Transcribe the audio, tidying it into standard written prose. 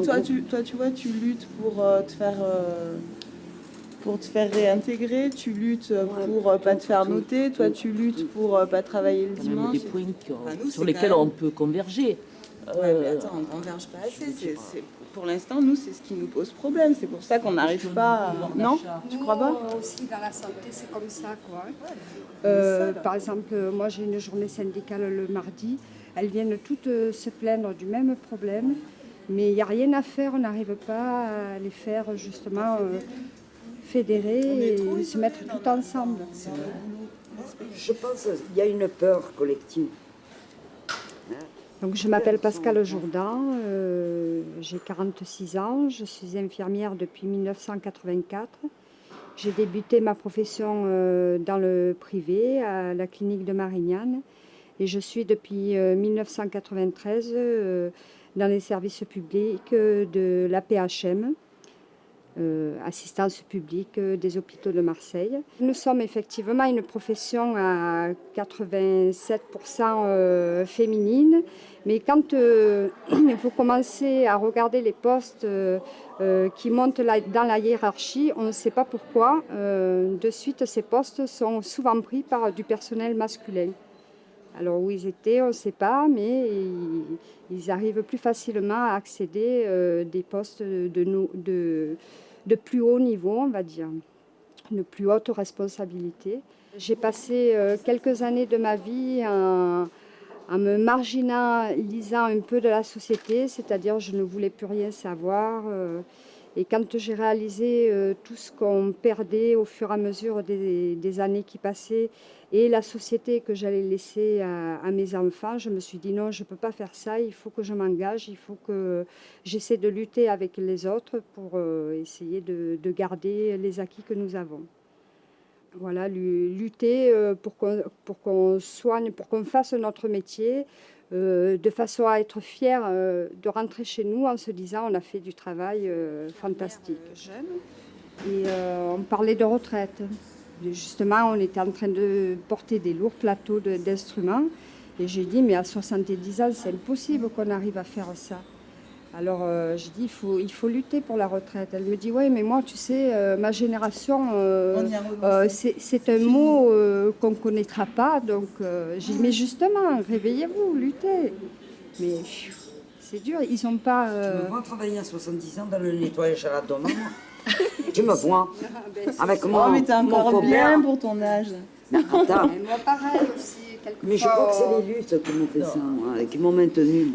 Toi, tu vois, tu luttes pour te faire réintégrer, tu luttes pour pas te faire noter, toi tu luttes pour pas travailler le dimanche. Des points sur lesquels on peut converger. Ouais, mais attends, on ne converge pas assez. Pour l'instant, nous, c'est ce qui nous pose problème. C'est pour ça qu'on n'arrive pas à... Non, tu crois pas? Aussi, dans la santé, c'est comme ça, quoi. Par exemple, moi, j'ai une journée syndicale le mardi. Elles viennent toutes se plaindre du même problème. Mais il n'y a rien à faire. On n'arrive pas à les faire, justement, fédérer et se mettre tout ensemble. Je pense qu'il y a une peur collective. Donc, je m'appelle Pascale Jourdan, j'ai 46 ans, je suis infirmière depuis 1984. J'ai débuté ma profession dans le privé à la clinique de Marignane et je suis depuis 1993 dans les services publics de la PHM. Assistance publique des hôpitaux de Marseille. Nous sommes effectivement une profession à 87% féminine, mais quand vous commencez à regarder les postes qui montent dans la hiérarchie, on ne sait pas pourquoi. De suite, ces postes sont souvent pris par du personnel masculin. Alors où ils étaient, on ne sait pas, mais ils arrivent plus facilement à accéder des postes de plus haut niveau, on va dire, de plus haute responsabilité. J'ai passé quelques années de ma vie en me marginalisant un peu de la société, c'est-à-dire je ne voulais plus rien savoir. Et quand j'ai réalisé tout ce qu'on perdait au fur et à mesure des années qui passaient et la société que j'allais laisser à mes enfants, je me suis dit non, je ne peux pas faire ça, il faut que je m'engage, il faut que j'essaie de lutter avec les autres pour essayer de garder les acquis que nous avons. Voilà, lutter pour qu'on soigne, pour qu'on fasse notre métier, de façon à être fier de rentrer chez nous en se disant on a fait du travail fantastique. Et on parlait de retraite. Justement, on était en train de porter des lourds plateaux d'instruments et j'ai dit mais à 70 ans c'est impossible qu'on arrive à faire ça. Alors j'ai dit il faut lutter pour la retraite. Elle me dit oui mais moi tu sais ma génération c'est un mot qu'on ne connaîtra pas, donc j'ai dit mais justement réveillez-vous, luttez. Mais c'est dur, ils n'ont pas... Tu me vois travailler à 70 ans dans le nettoyage à la demande. Tu me vois avec moi. Oh mais t'es encore bien pour ton âge. Attends. Et moi pareil aussi, quelquefois. Mais je crois que c'est les luttes qui m'ont fait ça, moi, qui m'ont maintenu.